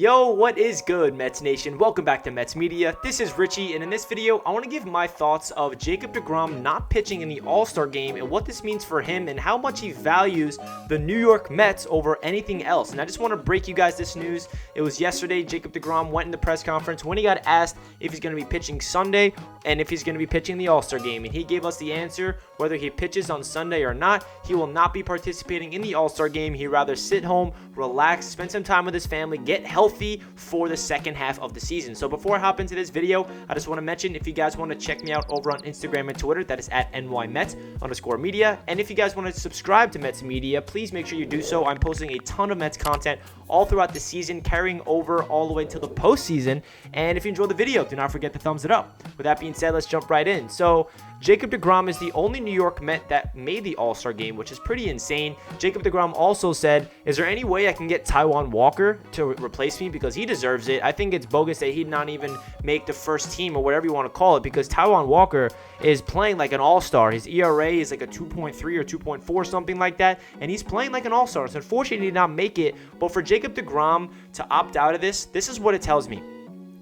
Yo, what is good, Mets Nation? Welcome back to Mets Media. This is Richie, and in this video, I want to give my thoughts of Jacob deGrom not pitching in the All Star game and what this means for him and how much he values the New York Mets over anything else. And I just want to break you guys this news. It was yesterday. Jacob deGrom went in the press conference when he got asked if he's going to be pitching Sunday and if he's going to be pitching the All Star game. And he gave us the answer, whether he pitches on Sunday or not. He will not be participating in the All Star game. He'd rather sit home, relax, spend some time with his family, get healthy for the second half of the season. So before I hop into this video, I just want to mention, if you guys want to check me out over on Instagram and Twitter, that is at NYMets_media. And if you guys want to subscribe to Mets Media, please make sure you do so. I'm posting a ton of Mets content all throughout the season, carrying over all the way until the postseason. And if you enjoyed the video, do not forget to thumbs it up. With that being said, let's jump right in. So Jacob deGrom is the only New York Met that made the All Star game, which is pretty insane. Jacob deGrom also said, "Is there any way I can get Taijuan Walker to replace me, because he deserves it?" I think it's bogus that he'd not even make the first team or whatever you want to call it, because Taijuan Walker is playing like an all-star. His ERA is like a 2.3 or 2.4, something like that, and he's playing like an all-star. So unfortunately, he did not make it. But for Jacob deGrom to opt out of this is what it tells me.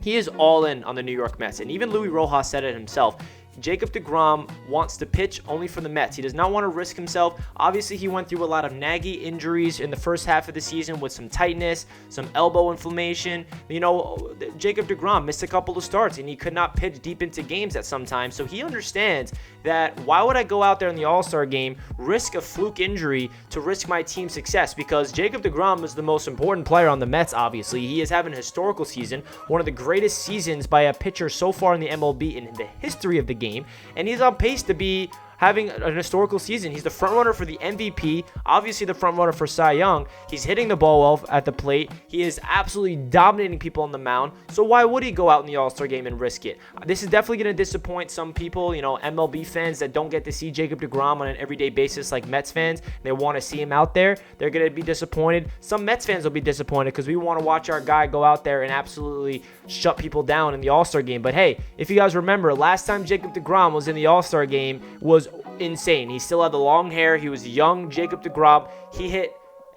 He is all in on the New York Mets, and even Luis Rojas said it himself. Jacob deGrom wants to pitch only for the Mets. He does not want to risk himself. Obviously, he went through a lot of naggy injuries in the first half of the season with some tightness, some elbow inflammation. You know, Jacob deGrom missed a couple of starts, and he could not pitch deep into games at some time. So he understands that why would I go out there in the All-Star game, risk a fluke injury to risk my team's success? Because Jacob deGrom is the most important player on the Mets, obviously. He is having a historical season, one of the greatest seasons by a pitcher so far in the MLB in the history of the game. And he's on pace to be having an historical season. He's the frontrunner for the MVP, obviously the frontrunner for Cy Young. He's hitting the ball well at the plate. He is absolutely dominating people on the mound. So why would he go out in the All-Star game and risk it? This is definitely going to disappoint some people, you know, MLB fans that don't get to see Jacob deGrom on an everyday basis like Mets fans. They want to see him out there. They're going to be disappointed. Some Mets fans will be disappointed because we want to watch our guy go out there and absolutely shut people down in the All-Star game. But hey, if you guys remember, last time Jacob deGrom was in the All-Star game was insane. He still had the long hair. He was young Jacob deGrom.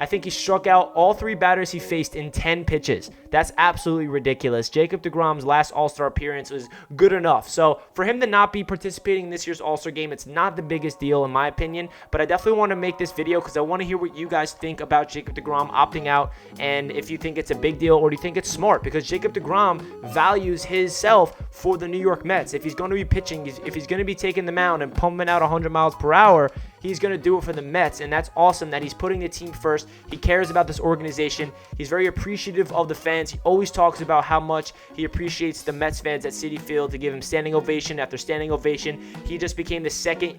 I think he struck out all three batters he faced in 10 pitches. That's absolutely ridiculous. Jacob deGrom's last All-Star appearance was good enough. So for him to not be participating in this year's All-Star game, it's not the biggest deal in my opinion. But I definitely want to make this video because I want to hear what you guys think about Jacob deGrom opting out, and if you think it's a big deal or do you think it's smart, because Jacob deGrom values himself for the New York Mets. If he's going to be pitching, if he's going to be taking the mound and pumping out 100 miles per hour, he's going to do it for the Mets, and that's awesome that he's putting the team first. He cares about this organization. He's very appreciative of the fans. He always talks about how much he appreciates the Mets fans at Citi Field to give him standing ovation after standing ovation. He just became the second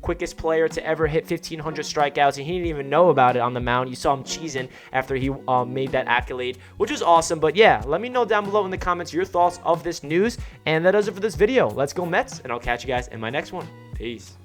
quickest player to ever hit 1,500 strikeouts, and he didn't even know about it on the mound. You saw him cheesing after he made that accolade, which was awesome. But yeah, let me know down below in the comments your thoughts of this news, and that does it for this video. Let's go Mets, and I'll catch you guys in my next one. Peace.